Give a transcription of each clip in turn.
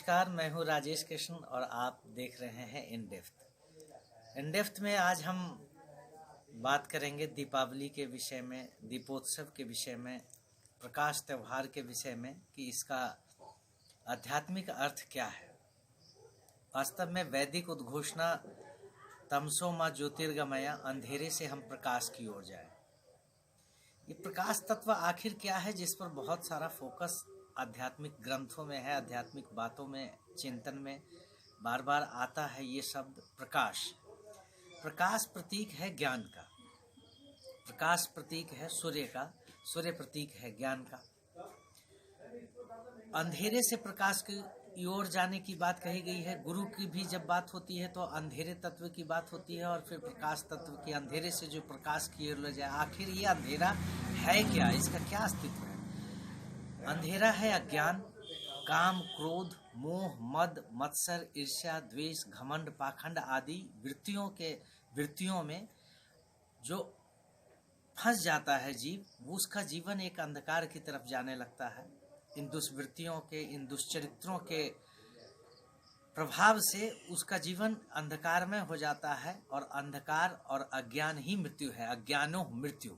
नमस्कार, मैं हूँ राजेश कृष्ण और आप देख रहे हैं इन डेप्थ। इन डेप्थ में आज हम बात करेंगे दीपावली के विषय में, दीपोत्सव के विषय में, प्रकाश त्यौहार के विषय में कि इसका आध्यात्मिक अर्थ क्या है। वास्तव में वैदिक उद्घोषणा तमसो मा ज्योतिर्गमय, अंधेरे से हम प्रकाश की ओर जाए। ये प्रकाश तत्व आखिर क्या है, जिस पर बहुत सारा फोकस आध्यात्मिक ग्रंथों में है, आध्यात्मिक बातों में, चिंतन में बार बार आता है ये शब्द प्रकाश। प्रकाश प्रतीक है ज्ञान का, प्रकाश प्रतीक है सूर्य का, सूर्य प्रतीक है ज्ञान का। अंधेरे से प्रकाश की ओर जाने की बात कही गई है। गुरु की भी जब बात होती है तो अंधेरे तत्व की बात होती है और फिर प्रकाश तत्व की, अंधेरे से जो प्रकाश की ओर ले जाए। आखिर ये अंधेरा है क्या, इसका क्या अस्तित्व है? अंधेरा है अज्ञान, काम, क्रोध, मोह, मद, मत्सर, ईर्ष्या, द्वेष, घमंड, पाखंड आदि वृत्तियों में जो फंस जाता है जीव, उसका जीवन एक अंधकार की तरफ जाने लगता है। इन दुष्वृत्तियों के, इन दुष्चरित्रों के प्रभाव से उसका जीवन अंधकार में हो जाता है और अंधकार और अज्ञान ही मृत्यु है, अज्ञानो मृत्यु।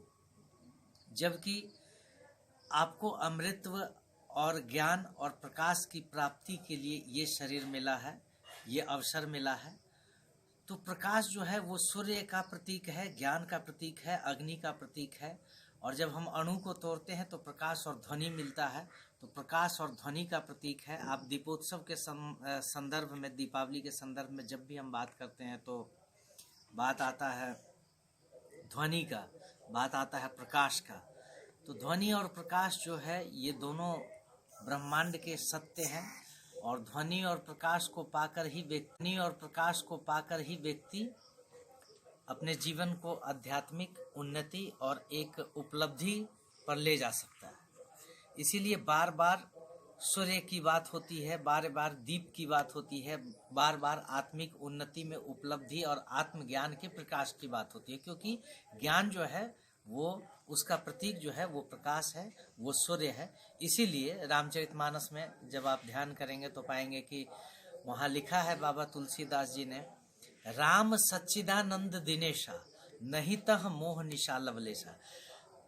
जबकि आपको अमृतत्व और ज्ञान और प्रकाश की प्राप्ति के लिए ये शरीर मिला है, ये अवसर मिला है। तो प्रकाश जो है वो सूर्य का प्रतीक है, ज्ञान का प्रतीक है, अग्नि का प्रतीक है। और जब हम अणु को तोड़ते हैं तो प्रकाश और ध्वनि मिलता है, तो प्रकाश और ध्वनि का प्रतीक है। आप दीपोत्सव के संदर्भ में, दीपावली के संदर्भ में जब भी हम बात करते हैं तो बात आता है ध्वनि का, बात आता है प्रकाश का। तो ध्वनि और प्रकाश जो है ये दोनों ब्रह्मांड के सत्य हैं और ध्वनि और प्रकाश को पाकर ही व्यक्ति अपने जीवन को आध्यात्मिक उन्नति और एक उपलब्धि पर ले जा सकता है। इसीलिए बार बार सूर्य की बात होती है, बार बार दीप की बात होती है, बार बार आत्मिक उन्नति में उपलब्धि और आत्मज्ञान के प्रकाश की बात होती है। क्योंकि ज्ञान जो है वो, उसका प्रतीक जो है वो प्रकाश है, वो सूर्य है। इसीलिए रामचरितमानस में जब आप ध्यान करेंगे तो पाएंगे कि वहाँ लिखा है बाबा तुलसीदास जी ने, राम सच्चिदानंद दिनेशा नहीं तह मोह निशा लवलेशा।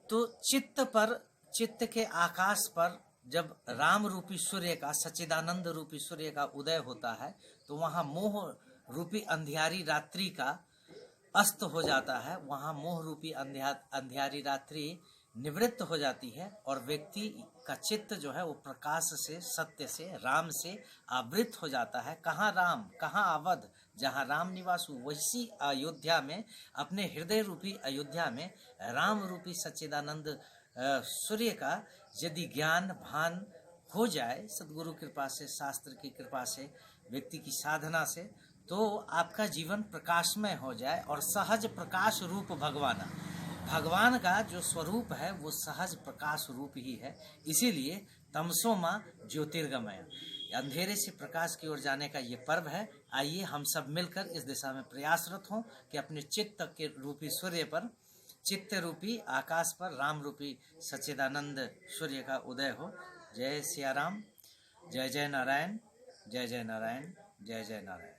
तो चित्त के आकाश पर जब राम रूपी सूर्य का, सच्चिदानंद रूपी सूर्य का उदय होता है तो वहाँ मोह रूपी अंधियारी रात्रि का अस्त हो जाता है। वहाँ मोह रूपी अंधियारी रात्रि निवृत्त हो जाती है और व्यक्ति का चित्त जो है वो प्रकाश से, सत्य से, राम से आवृत हो जाता है। कहाँ राम, कहाँ अवध, जहाँ राम निवास, वैसी अयोध्या में, अपने हृदय रूपी अयोध्या में राम रूपी सच्चिदानंद सूर्य का यदि ज्ञान भान हो जाए सद्गुरु कृपा से, शास्त्र की कृपा से, व्यक्ति की साधना से, तो आपका जीवन प्रकाशमय हो जाए। और सहज प्रकाश रूप भगवान का जो स्वरूप है वो सहज प्रकाश रूप ही है। इसीलिए तमसो मां ज्योतिर्गमय, अंधेरे से प्रकाश की ओर जाने का ये पर्व है। आइए हम सब मिलकर इस दिशा में प्रयासरत हों कि अपने चित्त के रूपी सूर्य पर, चित्त रूपी आकाश पर राम रूपी सच्चिदानंद सूर्य का उदय हो। जय सिया राम, जय जय नारायण, जय जय नारायण, जय जय नारायण।